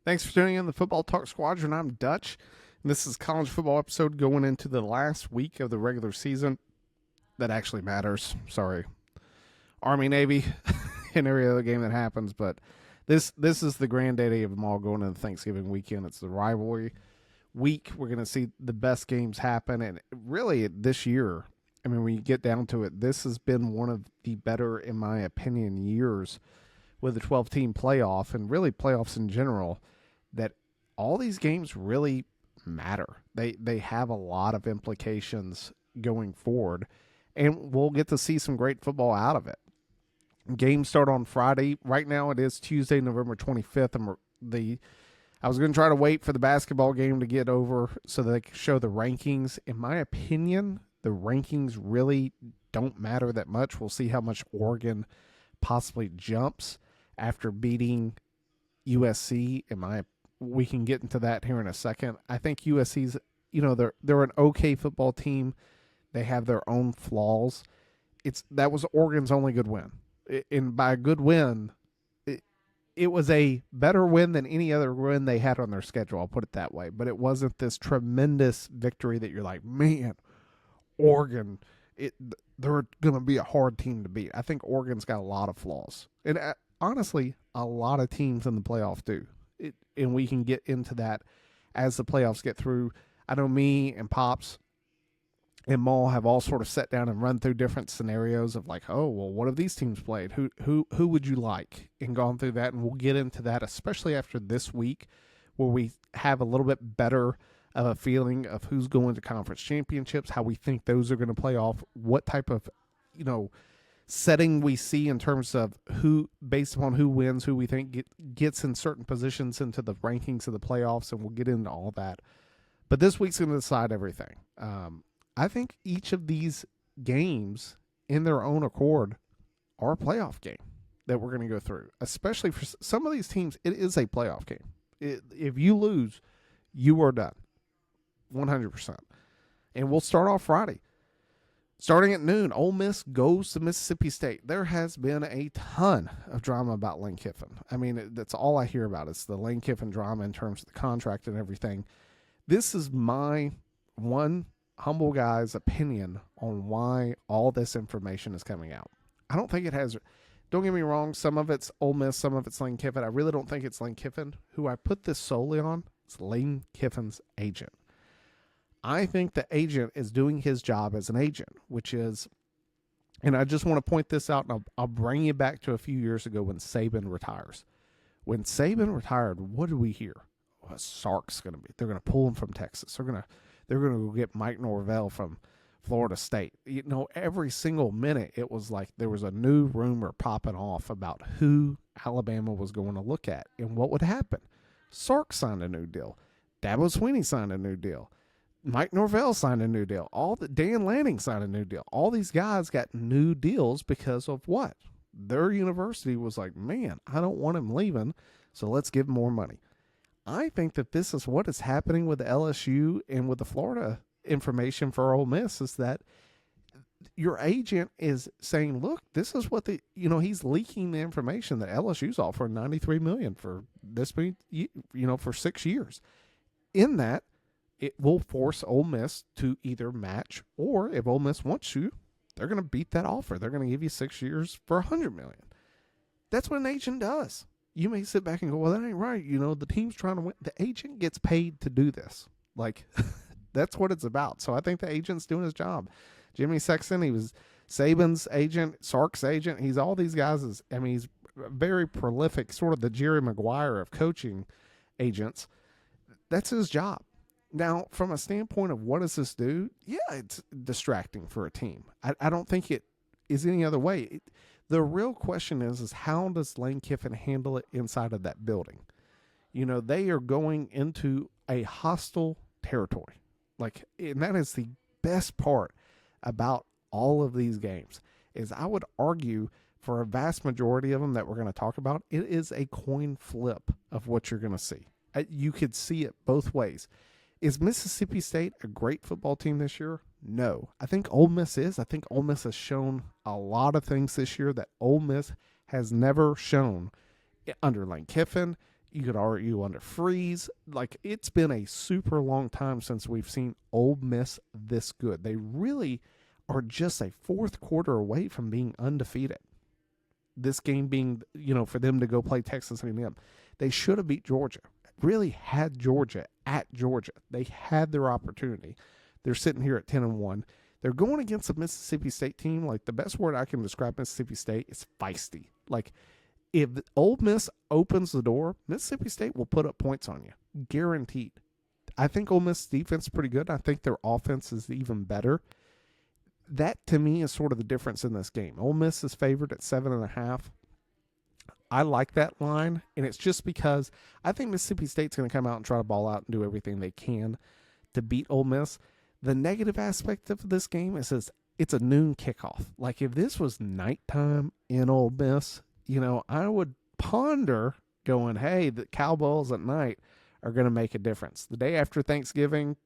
Thanks for tuning in the Football Talk Squadron. I'm Dutch, and this is college football episode going into the last week of the regular season. That actually matters. Sorry, Army, Navy, and every other game that happens, but this is the granddaddy of them all going into Thanksgiving weekend. It's the rivalry week. We're going to see the best games happen, and really this year, I mean, when you get down to it, this has been one of the better, in my opinion, years with the 12-team playoff and really playoffs in general, that all these games really matter. They have a lot of implications going forward, and we'll get to see some great football out of it. Games start on Friday. Right now it is Tuesday, November 25th, and I was going to try to wait for the basketball game to get over so they could show the rankings. In my opinion, the rankings really don't matter that much. We'll see how much Oregon possibly jumps after beating USC. We can get into that here in a second. I think USC's, they're an okay football team. They have their own flaws. That was Oregon's only good win. And by a good win, it was a better win than any other win they had on their schedule. I'll put it that way. But it wasn't this tremendous victory that you're like, man, Oregon, they're going to be a hard team to beat. I think Oregon's got a lot of flaws. And honestly, a lot of teams in the playoff do. And we can get into that as the playoffs get through. I know me and Pops and Maul have all sort of sat down and run through different scenarios of like, oh, well, what have these teams played? Who would you like? And gone through that, and we'll get into that, especially after this week where we have a little bit better of a feeling of who's going to conference championships, how we think those are going to play off, what type of, setting we see in terms of who, based upon who wins, who we think gets in certain positions into the rankings of the playoffs, and we'll get into all that. But this week's going to decide everything. I think each of these games in their own accord are a playoff game that we're going to go through, especially for some of these teams. It is a playoff game. If you lose, you are done 100%. And we'll start off Friday. Starting at noon, Ole Miss goes to Mississippi State. There has been a ton of drama about Lane Kiffin. I mean, that's all I hear about. It's the Lane Kiffin drama in terms of the contract and everything. This is my one humble guy's opinion on why all this information is coming out. I don't think it has. Don't get me wrong. Some of it's Ole Miss, some of it's Lane Kiffin. I really don't think it's Lane Kiffin. Who I put this solely on, it's Lane Kiffin's agent. I think the agent is doing his job as an agent, which is, and I just want to point this out, and I'll bring you back to a few years ago when Saban retires. When Saban retired, what did we hear? Well, Sark's going to be. They're going to pull him from Texas. They're going to go get Mike Norvell from Florida State. Every single minute it was like there was a new rumor popping off about who Alabama was going to look at and what would happen. Sark signed a new deal. Dabo Swinney signed a new deal. Mike Norvell signed a new deal. Dan Lanning signed a new deal. All these guys got new deals because of what? Their university was like, man, I don't want him leaving, so let's give him more money. I think that this is what is happening with the LSU and with the Florida information for Ole Miss, is that your agent is saying, look, this is what he's leaking the information that LSU's offering $93 million for this, for 6 years. In that, it will force Ole Miss to either match, or if Ole Miss wants you, they're going to beat that offer. They're going to give you 6 years for $100 million. That's what an agent does. You may sit back and go, well, that ain't right. The team's trying to win. The agent gets paid to do this. Like, that's what it's about. So I think the agent's doing his job. Jimmy Sexton, he was Saban's agent, Sark's agent. He's all these guys. He's very prolific, sort of the Jerry Maguire of coaching agents. That's his job. Now, from a standpoint of what does this do? Yeah, it's distracting for a team. I don't think it is any other way. The real question is how does Lane Kiffin handle it inside of that building? They are going into a hostile territory. And that is the best part about all of these games. is I would argue for a vast majority of them that we're going to talk about, it is a coin flip of what you're going to see. You could see it both ways. Is Mississippi State a great football team this year? No. I think Ole Miss is. I think Ole Miss has shown a lot of things this year that Ole Miss has never shown under Lane Kiffin. You could argue under Freeze. Like, it's been a super long time since we've seen Ole Miss this good. They really are just a fourth quarter away from being undefeated. This game being, for them to go play Texas A&M. They should have beat Georgia. Really had Georgia at Georgia. They had their opportunity. They're sitting here at 10-1. They're going against a Mississippi State team. Like, the best word I can describe Mississippi State is feisty. Like, if Ole Miss opens the door, Mississippi State will put up points on you. Guaranteed. I think Ole Miss defense is pretty good. I think their offense is even better. That, to me, is sort of the difference in this game. Ole Miss is favored at 7.5. I like that line, and it's just because I think Mississippi State's going to come out and try to ball out and do everything they can to beat Ole Miss. The negative aspect of this game is it's a noon kickoff. Like, if this was nighttime in Ole Miss, I would ponder going, hey, the Cowboys at night are going to make a difference. The day after Thanksgiving,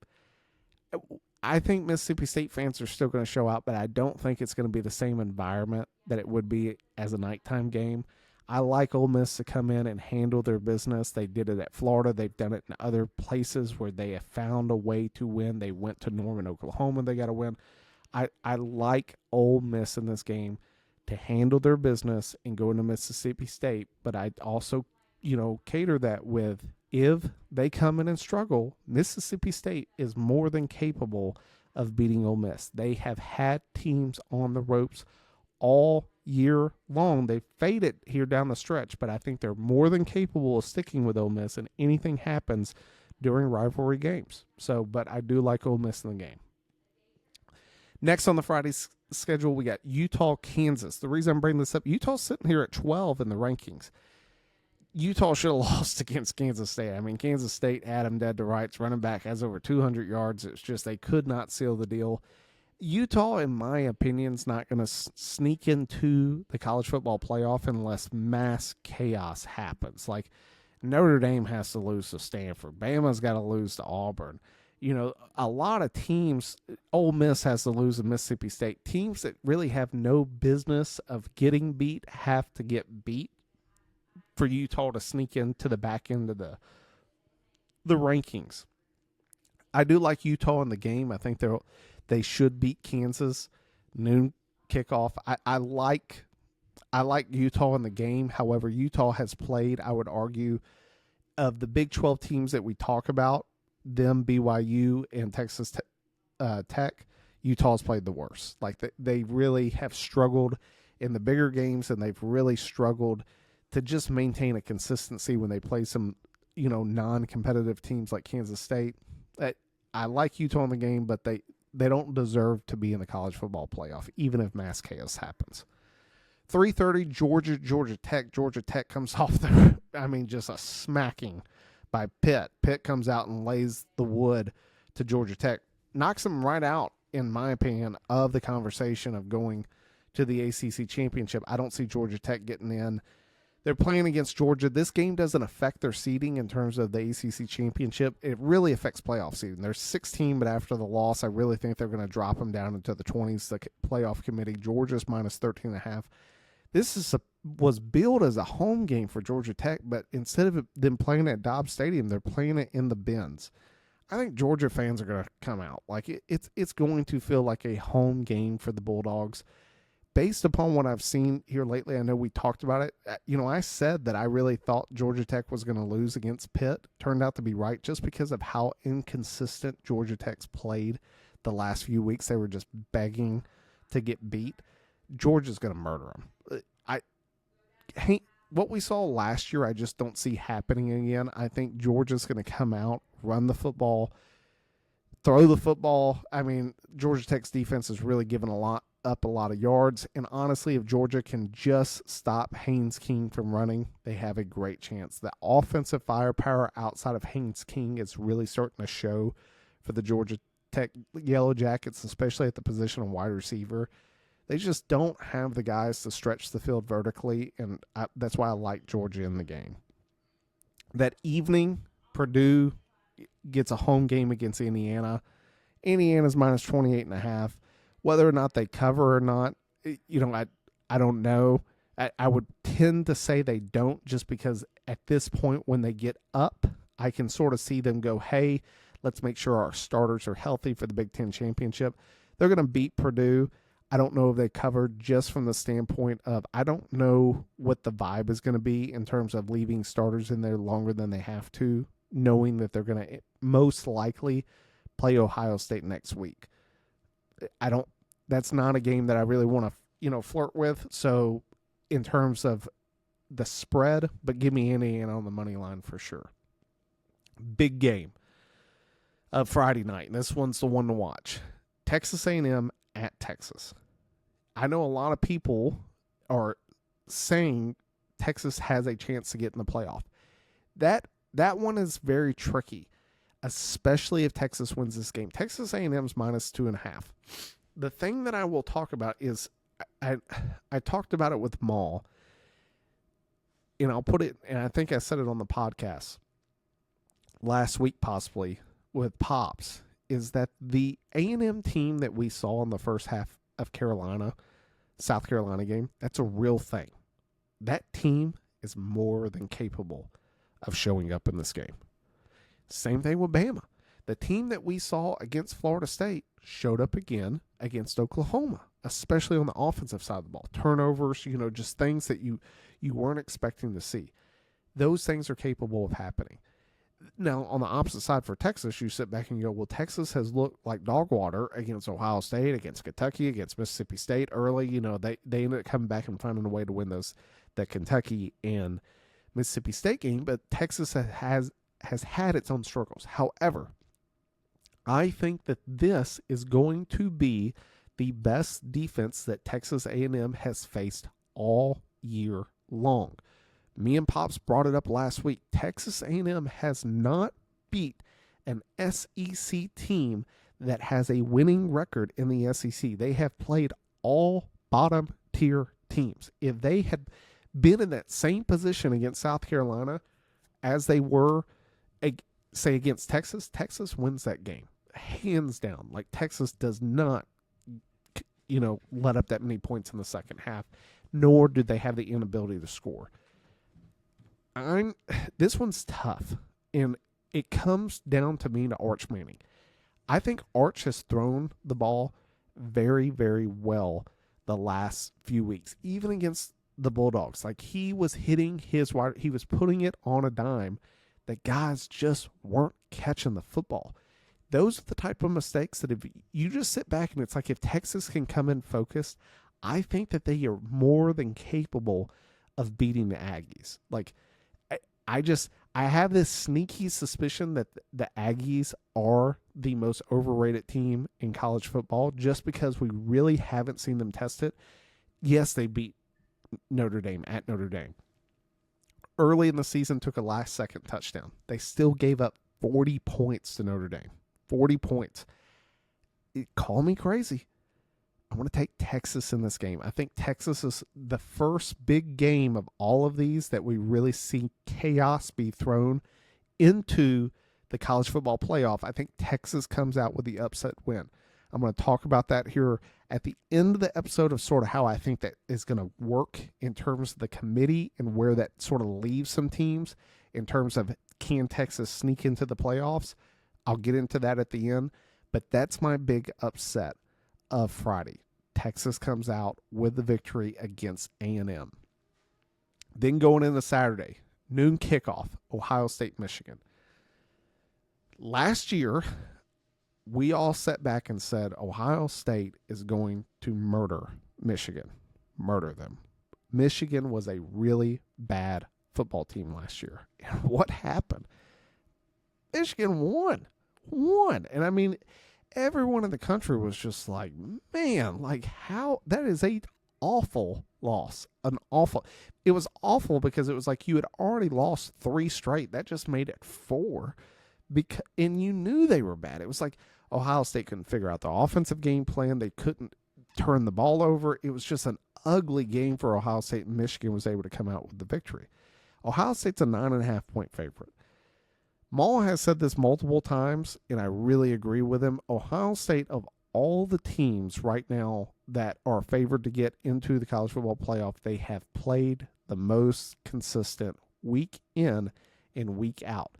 I think Mississippi State fans are still going to show out, but I don't think it's going to be the same environment that it would be as a nighttime game. I like Ole Miss to come in and handle their business. They did it at Florida. They've done it in other places where they have found a way to win. They went to Norman, Oklahoma. They got to win. I like Ole Miss in this game to handle their business and go into Mississippi State, but I also, cater that with if they come in and struggle, Mississippi State is more than capable of beating Ole Miss. They have had teams on the ropes all year long. They faded here down the stretch, but I think they're more than capable of sticking with Ole Miss, and anything happens during rivalry games. But I do like Ole Miss in the game. Next on the Friday's schedule, we got Utah, Kansas. The reason I'm bringing this up, Utah's sitting here at 12 in the rankings. Utah should have lost against Kansas State. I mean, Kansas State had them dead to rights. Running back has over 200 yards. It's just they could not seal the deal. Utah, in my opinion, is not going to sneak into the college football playoff unless mass chaos happens. Like, Notre Dame has to lose to Stanford. Bama's got to lose to Auburn. A lot of teams, Ole Miss has to lose to Mississippi State. Teams that really have no business of getting beat have to get beat for Utah to sneak into the back end of the rankings. I do like Utah in the game. I think they should beat Kansas. Noon kickoff. I like Utah in the game. However, Utah has played, I would argue, of the Big 12 teams that we talk about, them, BYU, and Texas Tech, Utah's played the worst. Like, they really have struggled in the bigger games, and they've really struggled to just maintain a consistency when they play some, non-competitive teams like Kansas State. I like Utah in the game, but they don't deserve to be in the college football playoff, even if mass chaos happens. 3:30, Georgia Tech. Georgia Tech comes off just a smacking by Pitt. Pitt comes out and lays the wood to Georgia Tech. Knocks them right out, in my opinion, of the conversation of going to the ACC championship. I don't see Georgia Tech getting in. They're playing against Georgia. This game doesn't affect their seeding in terms of the ACC championship. It really affects playoff seeding. They're 16, but after the loss, I really think they're going to drop them down into the 20s. The playoff committee, Georgia's minus 13.5. This was billed as a home game for Georgia Tech, but instead of them playing at Dobbs Stadium, they're playing it in the Benz. I think Georgia fans are going to come out. Like, it's going to feel like a home game for the Bulldogs. Based upon what I've seen here lately, I know we talked about it. I said that I really thought Georgia Tech was going to lose against Pitt. Turned out to be right just because of how inconsistent Georgia Tech's played the last few weeks. They were just begging to get beat. Georgia's going to murder them. What we saw last year, I just don't see happening again. I think Georgia's going to come out, run the football, throw the football. I mean, Georgia Tech's defense has really given a lot of yards. And honestly, if Georgia can just stop Haynes King from running, they have a great chance. The offensive firepower outside of Haynes King is really starting to show for the Georgia Tech Yellow Jackets, especially at the position of wide receiver. They just don't have the guys to stretch the field vertically, and that's why I like Georgia in the game. That evening, Purdue gets a home game against Indiana. Indiana's minus 28.5. Whether or not they cover or not, I don't know. I would tend to say they don't, just because at this point when they get up, I can sort of see them go, hey, let's make sure our starters are healthy for the Big Ten championship. They're going to beat Purdue. I don't know if they covered, just from the standpoint of I don't know what the vibe is going to be in terms of leaving starters in there longer than they have to, knowing that they're going to most likely play Ohio State next week. That's not a game that I really want to, flirt with. So in terms of the spread, but give me Indiana on the money line for sure. Big game of Friday night, and this one's the one to watch. Texas A&M at Texas. I know a lot of people are saying Texas has a chance to get in the playoff. That one is very tricky, especially if Texas wins this game. Texas A&M's minus 2.5. The thing that I will talk about is I talked about it with Maul, and I'll put it, and I think I said it on the podcast last week possibly with Pops, is that the A&M team that we saw in the first half of South Carolina game, that's a real thing. That team is more than capable of showing up in this game. Same thing with Bama. The team that we saw against Florida State showed up again against Oklahoma, especially on the offensive side of the ball. Turnovers, just things that you weren't expecting to see. Those things are capable of happening. Now, on the opposite side for Texas, you sit back and you go, well, Texas has looked like dog water against Ohio State, against Kentucky, against Mississippi State early. They ended up coming back and finding a way to win the Kentucky and Mississippi State game, but Texas has had its own struggles. However, I think that this is going to be the best defense that Texas A&M has faced all year long. Me and Pops brought it up last week. Texas A&M has not beat an SEC team that has a winning record in the SEC. They have played all bottom-tier teams. If they had been in that same position against South Carolina as they were, say, against Texas, Texas wins that game. Hands down. Like, Texas does not, let up that many points in the second half, nor do they have the inability to score. This one's tough, and it comes down to me to Arch Manning. I think Arch has thrown the ball very, very well the last few weeks, even against the Bulldogs. Like, he was hitting he was putting it on a dime that guys just weren't catching the football. Those are the type of mistakes that if you just sit back and it's like, if Texas can come in focused, I think that they are more than capable of beating the Aggies. Like, I have this sneaky suspicion that the Aggies are the most overrated team in college football, just because we really haven't seen them test it. Yes, they beat Notre Dame at Notre Dame. Early in the season, took a last-second touchdown. They still gave up 40 points to Notre Dame. 40 points. Call me crazy. I want to take Texas in this game. I think Texas is the first big game of all of these that we really see chaos be thrown into the college football playoff. I think Texas comes out with the upset win. I'm going to talk about that here at the end of the episode, of sort of how I think that is going to work in terms of the committee and where that sort of leaves some teams in terms of, can Texas sneak into the playoffs? I'll get into that at the end, but that's my big upset of Friday. Texas comes out with the victory against A&M. Then going into Saturday, noon kickoff, Ohio State, Michigan. Last year, we all sat back and said Ohio State is going to murder Michigan. Murder them. Michigan was a really bad football team last year. And what happened? Michigan won. And I mean, everyone in the country was just like, man, like, how? That is a awful loss. It was awful because it was like you had already lost 3 straight. That just made it 4. And you knew they were bad. It was like Ohio State couldn't figure out the offensive game plan. They couldn't turned the ball over. It was just an ugly game for Ohio State, and Michigan was able to come out with the victory. Ohio State's a 9.5-point favorite. Maul has said this multiple times, and I really agree with him. Ohio State, of all the teams right now that are favored to get into the college football playoff, they have played the most consistent week in and week out.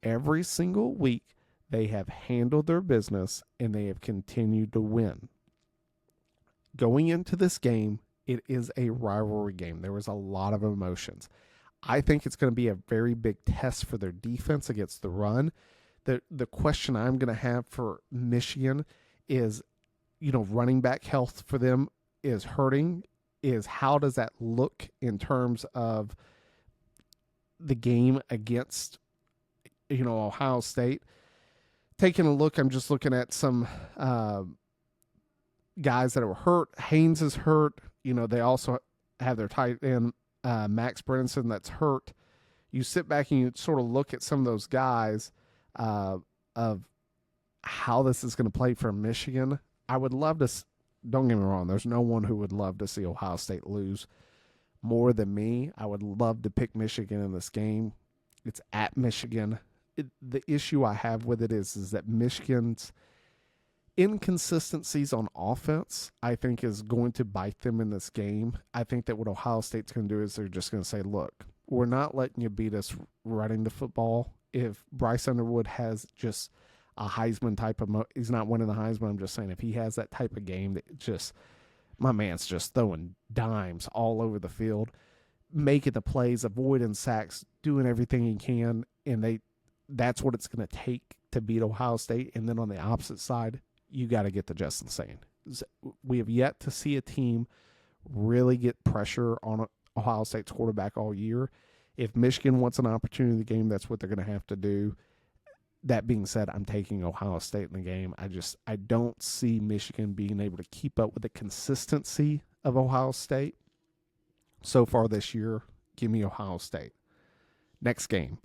Every single week, they have handled their business, and they have continued to win. Going into this game, it is a rivalry game. There was a lot of emotions. I think it's going to be a very big test for their defense against the run. The question I'm going to have for Michigan is, running back health for them is hurting. Is how does that look in terms of the game against, Ohio State? Taking a look, I'm just looking at some guys that were hurt. Haynes is hurt. They also have their tight end, Max Brenson, that's hurt. You sit back and you sort of look at some of those guys of how this is going to play for Michigan. I would love to, don't get me wrong, there's no one who would love to see Ohio State lose more than me. I would love to pick Michigan in this game. It's at Michigan. The issue I have with it is that Michigan's inconsistencies on offense, I think, is going to bite them in this game. I think that what Ohio State's going to do is they're just going to say, look, we're not letting you beat us running the football. If Bryce Underwood has just a Heisman type of he's not winning the Heisman, I'm just saying if he has that type of game that just, my man's just throwing dimes all over the field, making the plays, avoiding sacks, doing everything he can, and that's what it's going to take to beat Ohio State. And then on the opposite side, you got to get to Justin Sane. We have yet to see a team really get pressure on Ohio State's quarterback all year. If Michigan wants an opportunity in the game, that's what they're going to have to do. That being said, I'm taking Ohio State in the game. I don't see Michigan being able to keep up with the consistency of Ohio State so far this year. Give me Ohio State. Next game,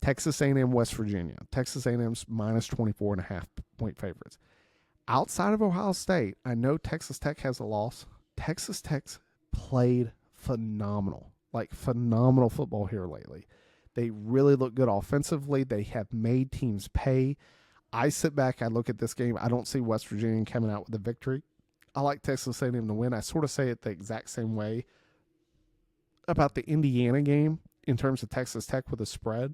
Texas A&M, West Virginia. Texas A&M's minus 24.5-point favorites. Outside of Ohio State, I know Texas Tech has a loss. Texas Tech's played phenomenal football here lately. They really look good offensively. They have made teams pay. I sit back, I look at this game. I don't see West Virginia coming out with a victory. I like Texas A&M to win. I sort of say it the exact same way about the Indiana game in terms of Texas Tech with a spread.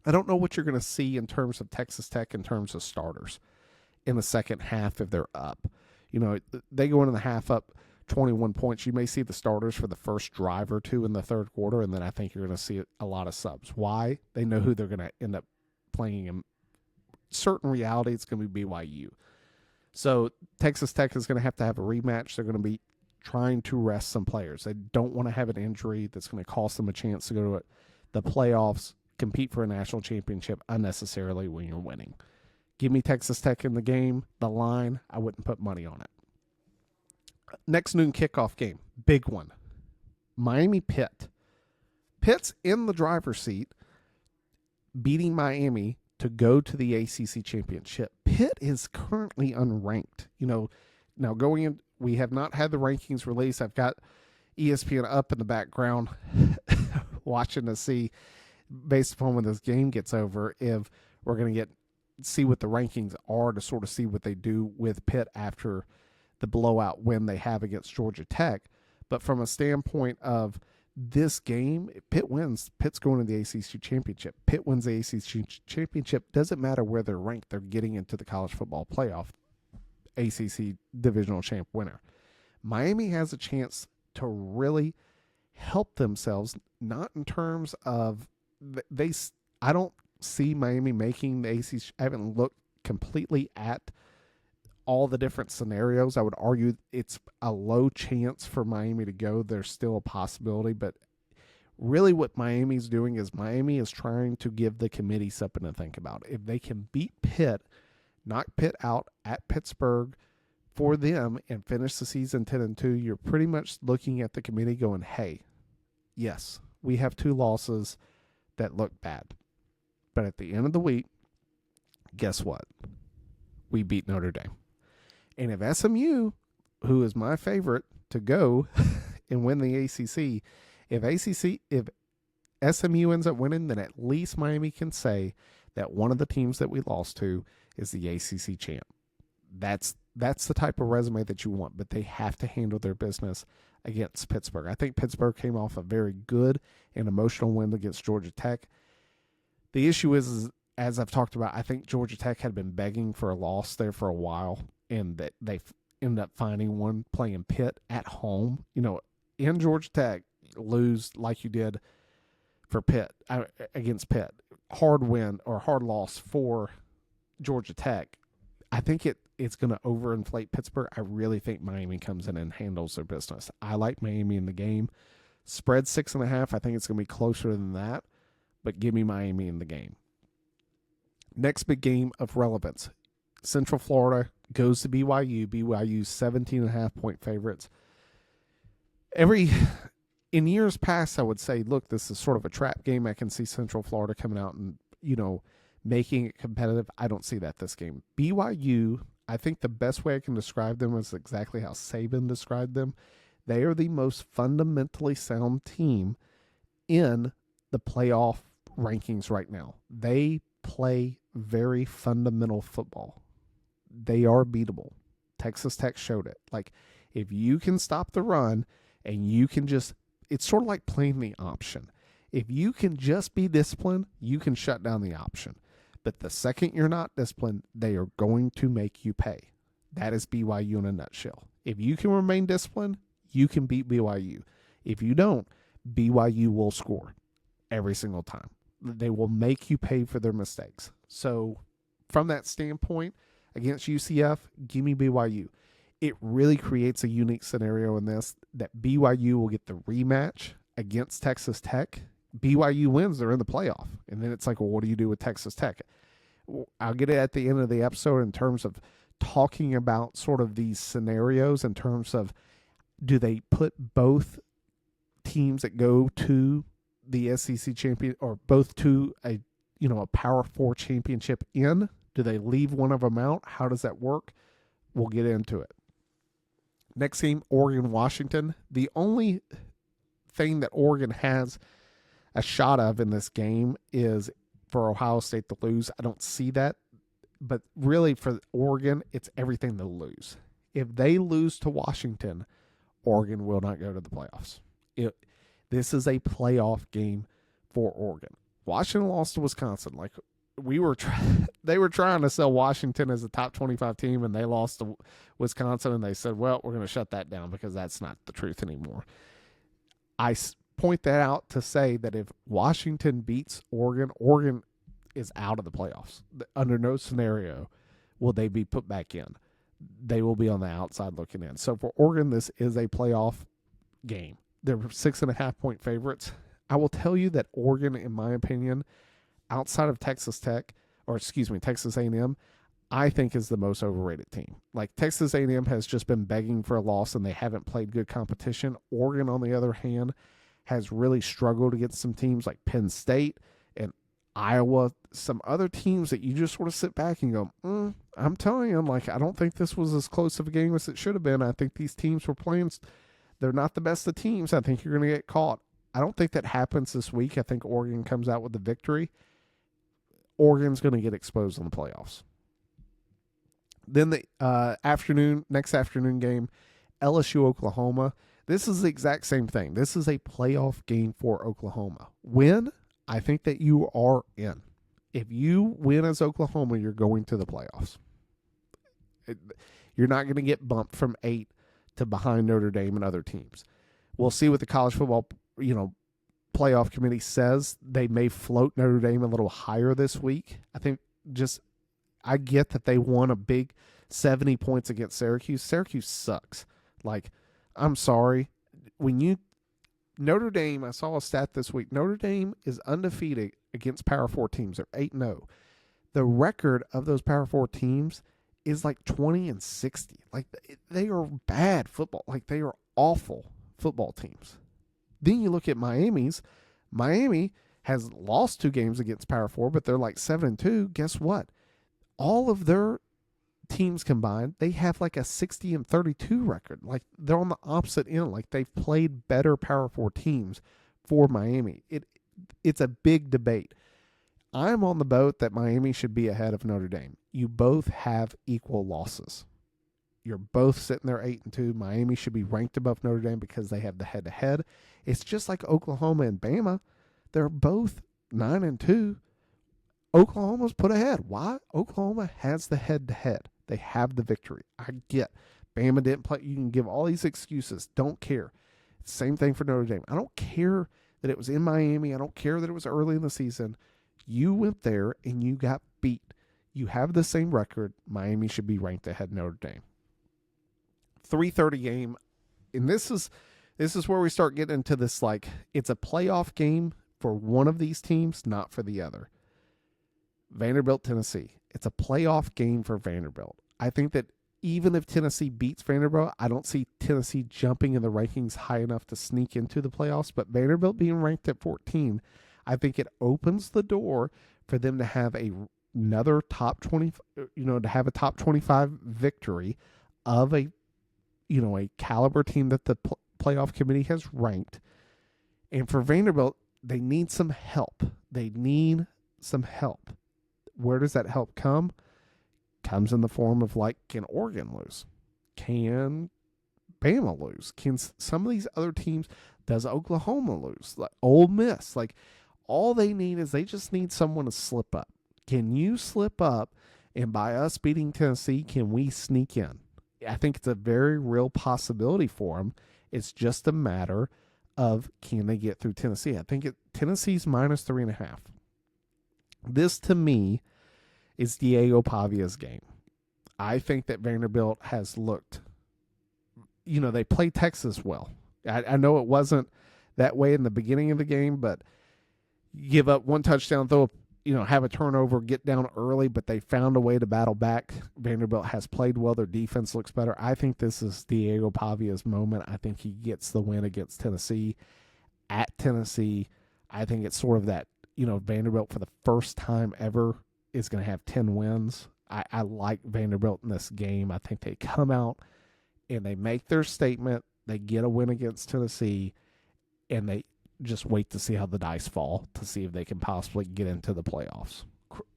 I don't know what you're going to see in terms of Texas Tech in terms of starters in the second half if they're up. They go into the half up 21 points. You may see the starters for the first drive or two in the third quarter, and then I think you're going to see a lot of subs. Why? They know who they're going to end up playing in. Certain reality, it's going to be BYU. So Texas Tech is going to have a rematch. They're going to be trying to rest some players. They don't want to have an injury that's going to cost them a chance to go to the playoffs, compete for a national championship unnecessarily when you're winning. Give me Texas Tech in the game. The line, I wouldn't put money on it. Next noon kickoff game, big one. Miami-Pitt. Pitt's in the driver's seat, beating Miami to go to the ACC championship. Pitt is currently unranked. Now going in, we have not had the rankings released. I've got ESPN up in the background watching to see, based upon when this game gets over, if we're going to see what the rankings are to sort of see what they do with Pitt after the blowout win they have against Georgia Tech. But from a standpoint of this game, Pitt wins. Pitt's going to the ACC championship. Pitt wins the ACC championship. Doesn't matter where they're ranked. They're getting into the college football playoff. ACC divisional champ winner. Miami has a chance to really help themselves, not in terms of I don't see Miami making the ACC. I haven't looked completely at all the different scenarios. I would argue it's a low chance for Miami to go. There's still a possibility, but really what Miami's doing is Miami is trying to give the committee something to think about. If they can beat Pitt, knock Pitt out at Pittsburgh for them and finish the season 10-2, you're pretty much looking at the committee going, hey, yes, we have two losses that look bad. But at the end of the week, guess what? We beat Notre Dame. And if SMU who is my favorite to go and win the ACC. If SMU ends up winning, then at least Miami can say that one of the teams that we lost to is the ACC champ. That's the type of resume that you want, but they have to handle their business against Pittsburgh. I think Pittsburgh came off a very good and emotional win against Georgia Tech. The issue is, as I've talked about, I think Georgia Tech had been begging for a loss there for a while, and that they ended up finding one playing Pitt at home. In Georgia Tech, lose like you did for Pitt against Pitt. Hard win or hard loss for Georgia Tech. I think it's going to overinflate Pittsburgh. I really think Miami comes in and handles their business. I like Miami in the game. Spread 6.5. I think it's going to be closer than that, but give me Miami in the game. Next big game of relevance. Central Florida goes to BYU. BYU's 17.5 point favorites. In years past, I would say, look, this is sort of a trap game. I can see Central Florida coming out and, making it competitive. I don't see that this game. BYU, I think the best way I can describe them is exactly how Saban described them. They are the most fundamentally sound team in the playoff rankings right now. They play very fundamental football. They are beatable. Texas Tech showed it. Like, if you can stop the run and you can just, it's sort of like playing the option. If you can just be disciplined, you can shut down the option. But the second you're not disciplined, they are going to make you pay. That is BYU in a nutshell. If you can remain disciplined, you can beat BYU. If you don't, BYU will score every single time. They will make you pay for their mistakes. So from that standpoint, against UCF, give me BYU. It really creates a unique scenario in this that BYU will get the rematch against Texas Tech. BYU wins, they're in the playoff. And then it's like, well, what do you do with Texas Tech? I'll get it at the end of the episode in terms of talking about sort of these scenarios in terms of, do they put both teams that go to the SEC champion or both to a Power 4 championship in? Do they leave one of them out? How does that work? We'll get into it. Next game, Oregon-Washington. The only thing that Oregon has a shot of in this game is for Ohio State to lose. I don't see that. But really for Oregon, it's everything to lose. If they lose to Washington, Oregon will not go to the playoffs. This is a playoff game for Oregon. Washington lost to Wisconsin. Like they were trying to sell Washington as a top 25 team, and they lost to Wisconsin, and they said, well, we're going to shut that down because that's not the truth anymore. I point that out to say that if Washington beats Oregon, Oregon is out of the playoffs. Under no scenario will they be put back in. They will be on the outside looking in. So for Oregon, this is a playoff game. They're 6.5 point favorites. I will tell you that Oregon, in my opinion, outside of Texas A&M, I think is the most overrated team. Like, Texas A&M has just been begging for a loss, and they haven't played good competition. Oregon, on the other hand, has really struggled against some teams like Penn State and Iowa, some other teams that you just sort of sit back and go, I'm telling you, I don't think this was as close of a game as it should have been. I think these teams were playing, they're not the best of teams. I think you're going to get caught. I don't think that happens this week. I think Oregon comes out with the victory. Oregon's going to get exposed in the playoffs. Then the next afternoon game, LSU, Oklahoma. This is the exact same thing. This is a playoff game for Oklahoma. Win, I think that you are in. If you win as Oklahoma, you're going to the playoffs. You're not going to get bumped from 8 to behind Notre Dame and other teams. We'll see what the college football, playoff committee says. They may float Notre Dame a little higher this week. I get that they won a big 70 points against Syracuse. Syracuse sucks. I'm sorry. Notre Dame, I saw a stat this week. Notre Dame is undefeated against Power 4 teams. They're 8-0. The record of those Power 4 teams is 20-60. They are bad football. They are awful football teams. Then you look at Miami's. Miami has lost 2 games against Power 4, but they're 7-2. Guess what? All of their teams combined, they have like a 60-32 record. Like they're on the opposite end. Like they've played better Power 4 teams for Miami. It's a big debate. I'm on the boat that Miami should be ahead of Notre Dame. You both have equal losses. You're both sitting there 8-2. Miami should be ranked above Notre Dame because they have the head-to-head. It's just like Oklahoma and Bama. They're both 9-2. Oklahoma's put ahead. Why? Oklahoma has the head-to-head. They have the victory. I get Bama didn't play. You can give all these excuses. Don't care. Same thing for Notre Dame. I don't care that it was in Miami. I don't care that it was early in the season. You went there and you got beat. You have the same record. Miami should be ranked ahead of Notre Dame. 3:30 game, and this is where we start getting into this, like, it's a playoff game for one of these teams, not for the other. Vanderbilt, Tennessee. It's a playoff game for Vanderbilt. I think that even if Tennessee beats Vanderbilt, I don't see Tennessee jumping in the rankings high enough to sneak into the playoffs, but Vanderbilt being ranked at 14, I think it opens the door for them to have another top 20, to have a top 25 victory of a caliber team that the playoff committee has ranked. And for Vanderbilt, they need some help. Where does that help come? Comes in the form of, like, can Oregon lose? Can Bama lose? Can some of these other teams, does Oklahoma lose? Like Ole Miss, like, all they need is they just need someone to slip up. Can you slip up, and by us beating Tennessee, can we sneak in? I think it's a very real possibility for them. It's just a matter of, can they get through Tennessee? I think Tennessee's minus 3.5. This, to me, is Diego Pavia's game. I think that Vanderbilt has looked, they played Texas well. I know it wasn't that way in the beginning of the game, but give up one touchdown, have a turnover, get down early, but they found a way to battle back. Vanderbilt has played well. Their defense looks better. I think this is Diego Pavia's moment. I think he gets the win against Tennessee. At Tennessee, I think it's sort of that, Vanderbilt for the first time ever is going to have 10 wins. I like Vanderbilt in this game. I think they come out and they make their statement. They get a win against Tennessee, and they just wait to see how the dice fall to see if they can possibly get into the playoffs,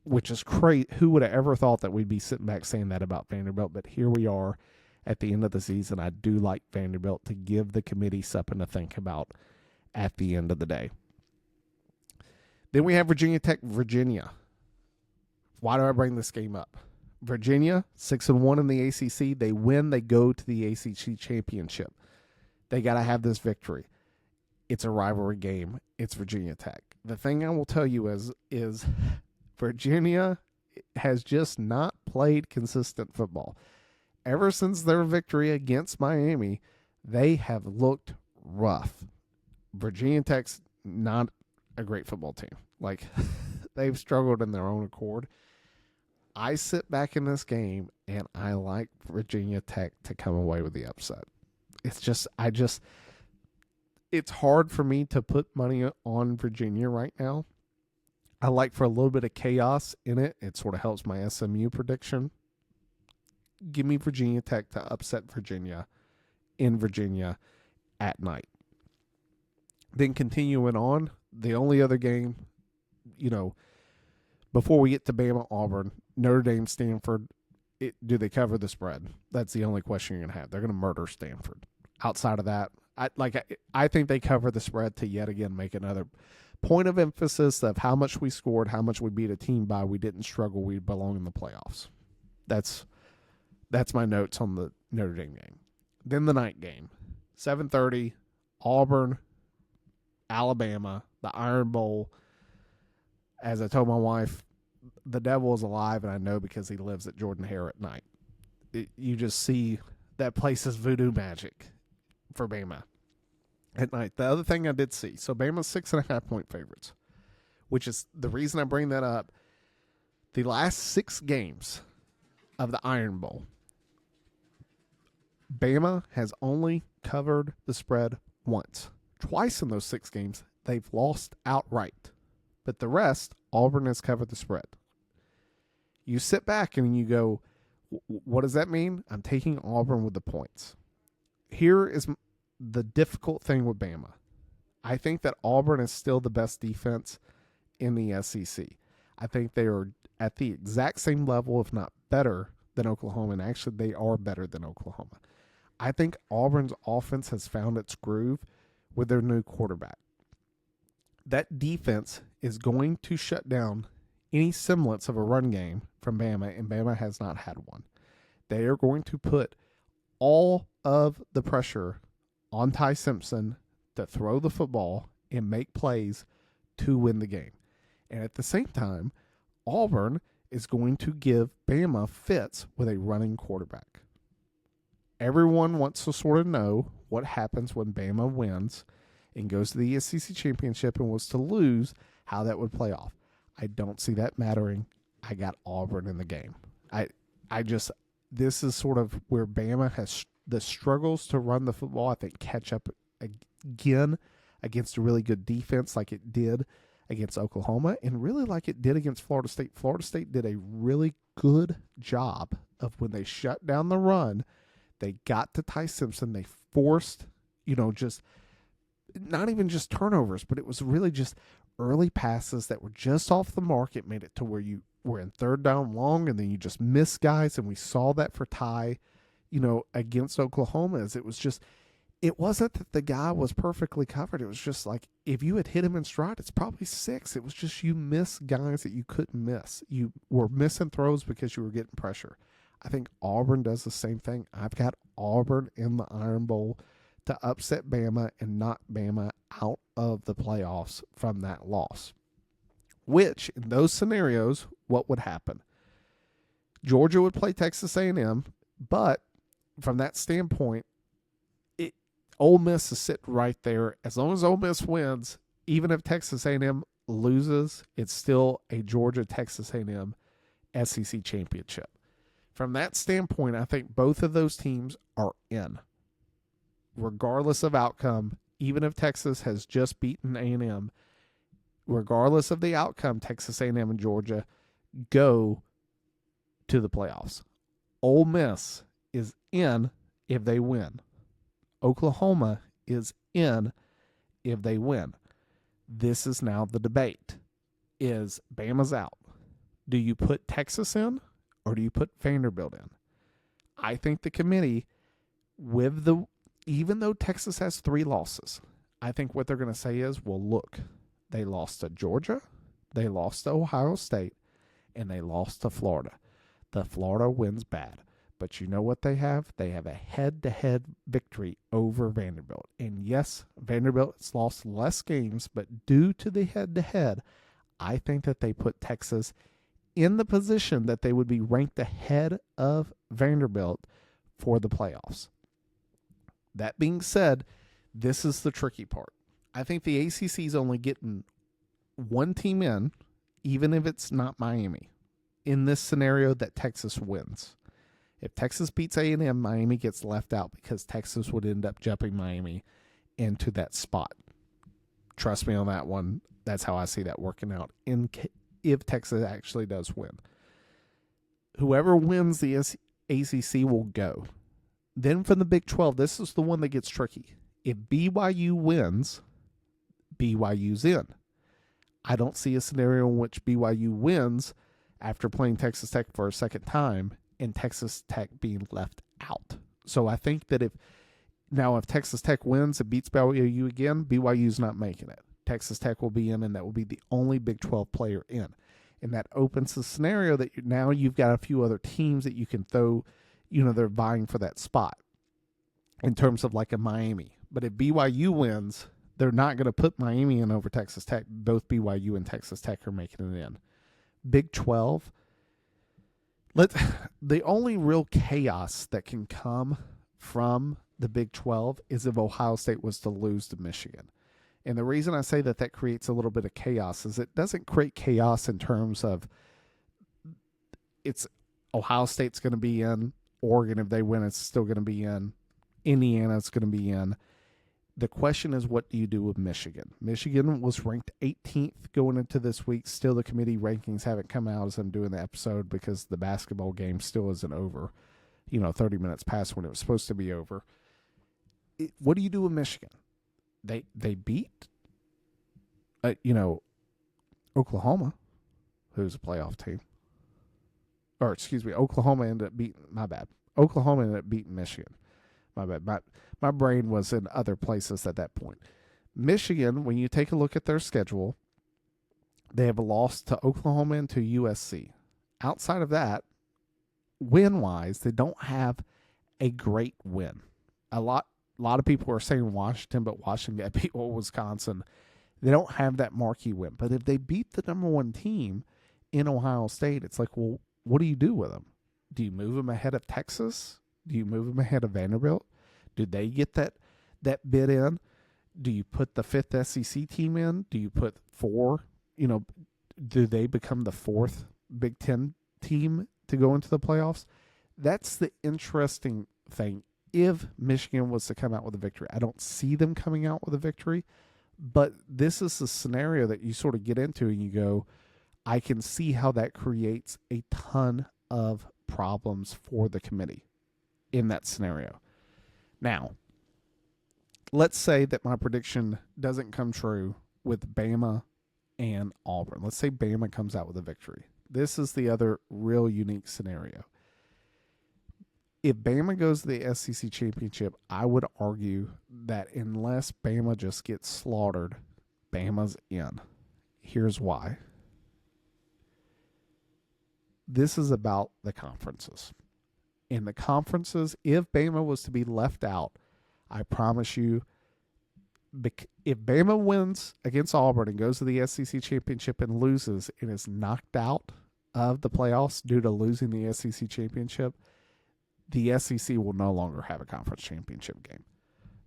which is crazy. Who would have ever thought that we'd be sitting back saying that about Vanderbilt? But here we are at the end of the season. I do like Vanderbilt to give the committee something to think about at the end of the day. Then we have Virginia Tech, Virginia. Why do I bring this game up? Virginia, 6-1 in the ACC. They win, they go to the ACC championship. They got to have this victory. It's a rivalry game. It's Virginia Tech. The thing I will tell you is Virginia has just not played consistent football. Ever since their victory against Miami, they have looked rough. Virginia Tech's not a great football team. Like, they've struggled in their own accord. I sit back in this game, and I like Virginia Tech to come away with the upset. It's hard for me to put money on Virginia right now. I like for a little bit of chaos in it. It sort of helps my SMU prediction. Give me Virginia Tech to upset Virginia in Virginia at night. Then continuing on, the only other game, before we get to Bama, Auburn, Notre Dame, Stanford, do they cover the spread? That's the only question you're going to have. They're going to murder Stanford. Outside of that, I think they cover the spread to yet again make another point of emphasis of how much we scored, how much we beat a team by. We didn't struggle. We belong in the playoffs. That's my notes on the Notre Dame game. Then the night game, 7:30, Auburn, Alabama, the Iron Bowl. As I told my wife, the devil is alive, and I know because he lives at Jordan-Hare at night. You just see that place is voodoo magic for Bama at night. The other thing I did see, so Bama's 6.5-point favorites, which is the reason I bring that up. The last 6 games of the Iron Bowl, Bama has only covered the spread once. Twice in those 6 games, they've lost outright. But the rest, Auburn has covered the spread. You sit back and you go, What does that mean? I'm taking Auburn with the points. Here is the difficult thing with Bama. I think that Auburn is still the best defense in the SEC. I think they are at the exact same level, if not better, than Oklahoma, and actually they are better than Oklahoma. I think Auburn's offense has found its groove with their new quarterback. That defense is going to shut down any semblance of a run game from Bama, and Bama has not had one. They are going to put all of the pressure on Ty Simpson to throw the football and make plays to win the game. And at the same time, Auburn is going to give Bama fits with a running quarterback. Everyone wants to sort of know what happens when Bama wins and goes to the SEC championship and was to lose, how that would play off. I don't see that mattering. I got Auburn in the game. This is sort of where Bama has the struggles to run the football, I think, catch up again against a really good defense like it did against Oklahoma and really like it did against Florida State. Florida State did a really good job of when they shut down the run, they got to Ty Simpson. They forced, just not even just turnovers, but it was really just early passes that were just off the mark. It made it to where you were in third down long, and then you just miss guys, and we saw that for Ty, against Oklahoma. As it wasn't that the guy was perfectly covered. It was just like if you had hit him in stride, it's probably 6. It was just you miss guys that you couldn't miss. You were missing throws because you were getting pressure. I think Auburn does the same thing. I've got Auburn in the Iron Bowl to upset Bama and knock Bama out of the playoffs from that loss. Which, in those scenarios, what would happen? Georgia would play Texas A&M, but from that standpoint, Ole Miss is sitting right there. As long as Ole Miss wins, even if Texas A&M loses, it's still a Georgia-Texas A&M SEC championship. From that standpoint, I think both of those teams are in. Regardless of outcome, even if Texas has just beaten A&M, regardless of the outcome, Texas A&M and Georgia go to the playoffs. Ole Miss is in if they win. Oklahoma is in if they win. This is now the debate. Is Bama's out? Do you put Texas in or do you put Vanderbilt in? I think the committee, even though Texas has 3 losses, I think what they're going to say is, well, look, they lost to Georgia, they lost to Ohio State, and they lost to Florida. The Florida win's bad. But you know what they have? They have a head-to-head victory over Vanderbilt. And yes, Vanderbilt has lost less games, but due to the head-to-head, I think that they put Texas in the position that they would be ranked ahead of Vanderbilt for the playoffs. That being said, this is the tricky part. I think the ACC is only getting one team in, even if it's not Miami, in this scenario that Texas wins. If Texas beats A&M, Miami gets left out because Texas would end up jumping Miami into that spot. Trust me on that one. That's how I see that working out if Texas actually does win. Whoever wins the ACC will go. Then from the Big 12, this is the one that gets tricky. If BYU wins, BYU's in. I don't see a scenario in which BYU wins after playing Texas Tech for a second time and Texas Tech being left out. So I think that if Texas Tech wins and beats BYU again, BYU's not making it. Texas Tech will be in, and that will be the only Big 12 player in. And that opens the scenario that now you've got a few other teams that you can throw, they're vying for that spot in terms of like a Miami. But if BYU wins, they're not going to put Miami in over Texas Tech. Both BYU and Texas Tech are making it in. Big 12, the only real chaos that can come from the Big 12 is if Ohio State was to lose to Michigan. And the reason I say that creates a little bit of chaos is it doesn't create chaos in terms of it's Ohio State's going to be in, Oregon, if they win, it's still going to be in, Indiana's going to be in. The question is, what do you do with Michigan? Michigan was ranked 18th going into this week. Still, the committee rankings haven't come out as I'm doing the episode because the basketball game still isn't over. 30 minutes past when it was supposed to be over. What do you do with Michigan? They beat, Oklahoma, who's a playoff team. Or, excuse me, Oklahoma ended up beating, my bad. Oklahoma ended up beating Michigan. My bad. My brain was in other places at that point. Michigan, when you take a look at their schedule, they have a loss to Oklahoma and to USC. Outside of that, win-wise, they don't have a great win. A lot of people are saying Washington, but Washington beat Wisconsin. They don't have that marquee win. But if they beat the number one team in Ohio State, it's like, well, what do you do with them? Do you move them ahead of Texas? Do you move them ahead of Vanderbilt? Do they get that bid in? Do you put the fifth SEC team in? Do you put four? Do they become the fourth Big Ten team to go into the playoffs? That's the interesting thing. If Michigan was to come out with a victory, I don't see them coming out with a victory, but this is a scenario that you sort of get into and you go, I can see how that creates a ton of problems for the committee in that scenario. Now, let's say that my prediction doesn't come true with Bama and Auburn. Let's say Bama comes out with a victory. This is the other real unique scenario. If Bama goes to the SEC championship, I would argue that unless Bama just gets slaughtered, Bama's in. Here's why. This is about the conferences. In the conferences, if Bama was to be left out, I promise you, if Bama wins against Auburn and goes to the SEC championship and loses and is knocked out of the playoffs due to losing the SEC championship, the SEC will no longer have a conference championship game.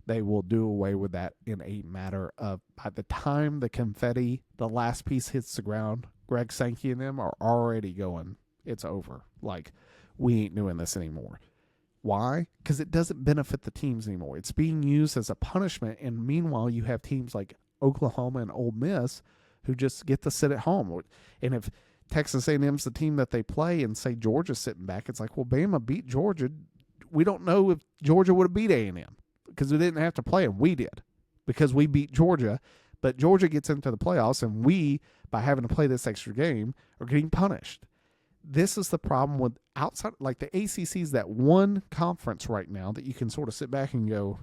They will do away with that in a matter of, by the time the confetti, the last piece hits the ground, Greg Sankey and them are already going, it's over. Like, we ain't doing this anymore. Why? Because it doesn't benefit the teams anymore. It's being used as a punishment, and meanwhile, you have teams like Oklahoma and Ole Miss who just get to sit at home. And if Texas A&M's the team that they play and say Georgia's sitting back, it's like, well, Bama beat Georgia. We don't know if Georgia would have beat A&M because we didn't have to play them. We did because we beat Georgia. But Georgia gets into the playoffs, and we, by having to play this extra game, are getting punished. This is the problem with outside, like the ACC is that one conference right now that you can sort of sit back and go,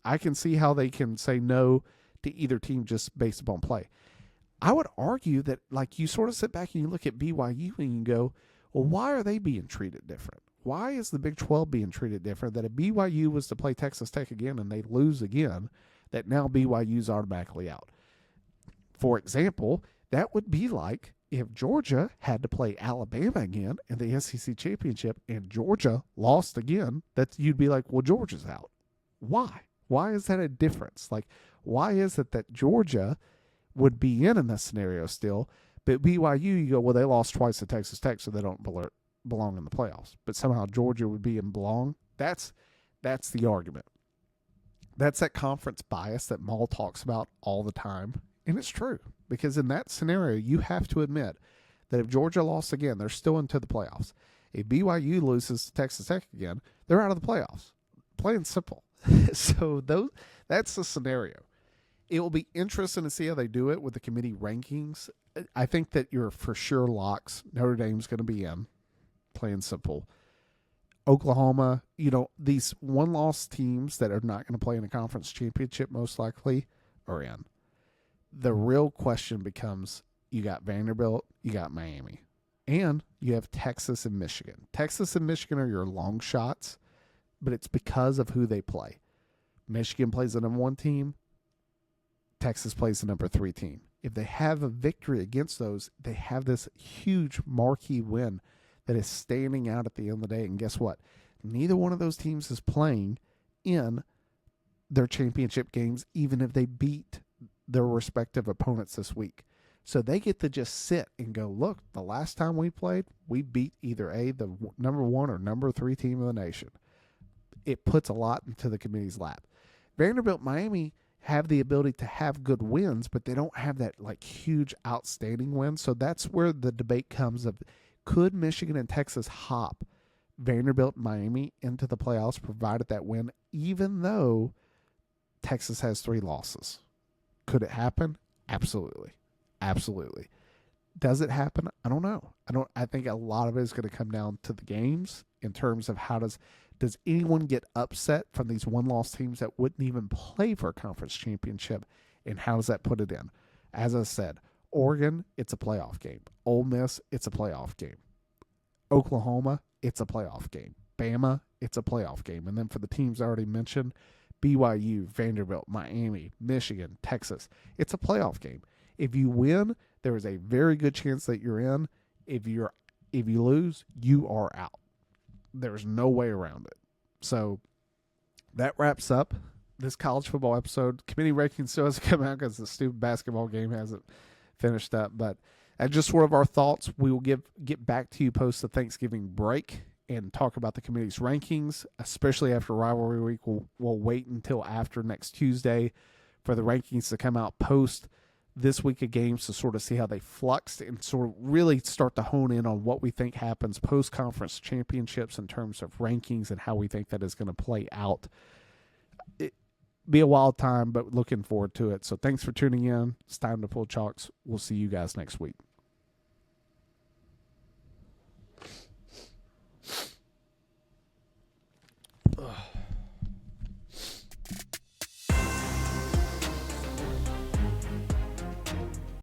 I can see how they can say no to either team just based upon play. I would argue that, like, you sort of sit back and you look at BYU and you go, well, why are they being treated different? Why is the Big 12 being treated different? That if BYU was to play Texas Tech again and they lose again, that now BYU's automatically out. For example, that would be like if Georgia had to play Alabama again in the SEC championship and Georgia lost again, that you'd be like, well, Georgia's out. Why? Why is that a difference? Like, why is it that Georgia would be in this scenario still, but BYU, you go, well, they lost twice to Texas Tech, so they don't belong in the playoffs. But somehow Georgia would be and belong. That's the argument. That's that conference bias that Maul talks about all the time. And it's true, because in that scenario, you have to admit that if Georgia lost again, they're still into the playoffs. If BYU loses to Texas Tech again, they're out of the playoffs. Plain simple. So that's the scenario. It will be interesting to see how they do it with the committee rankings. I think that you're for sure locks. Notre Dame's going to be in. Plain simple. Oklahoma, these one-loss teams that are not going to play in the conference championship most likely are in. The real question becomes, you got Vanderbilt, you got Miami, and you have Texas and Michigan. Texas and Michigan are your long shots, but it's because of who they play. Michigan plays the number one team. Texas plays the number 3 team. If they have a victory against those, they have this huge marquee win that is standing out at the end of the day. And guess what? Neither one of those teams is playing in their championship games, even if they beat their respective opponents this week. So they get to just sit and go, look, the last time we played, we beat either the number 1 or number 3 team of the nation. It puts a lot into the committee's lap. Vanderbilt, Miami have the ability to have good wins, but they don't have that like huge outstanding win. So that's where the debate comes of, could Michigan and Texas hop Vanderbilt, Miami into the playoffs provided that win, even though Texas has 3 losses? Could it happen? Absolutely. Absolutely. Does it happen? I don't know. I think a lot of it is going to come down to the games in terms of how does anyone get upset from these one-loss teams that wouldn't even play for a conference championship, and how does that put it in? As I said, Oregon, it's a playoff game. Ole Miss, it's a playoff game. Oklahoma, it's a playoff game. Bama, it's a playoff game. And then for the teams I already mentioned, BYU, Vanderbilt, Miami, Michigan, Texas, it's a playoff game. If you win, there is a very good chance that you're in. If you lose, you are out. There's no way around it. So that wraps up this college football episode. Committee rankings still hasn't come out because the stupid basketball game hasn't finished up. But that's just sort of our thoughts. We will get back to you post the Thanksgiving break and talk about the committee's rankings, especially after Rivalry Week. We'll wait until after next Tuesday for the rankings to come out post this week of games to sort of see how they fluxed and sort of really start to hone in on what we think happens post-conference championships in terms of rankings and how we think that is going to play out. It be a wild time, but looking forward to it. So thanks for tuning in. It's time to pull chalks. We'll see you guys next week.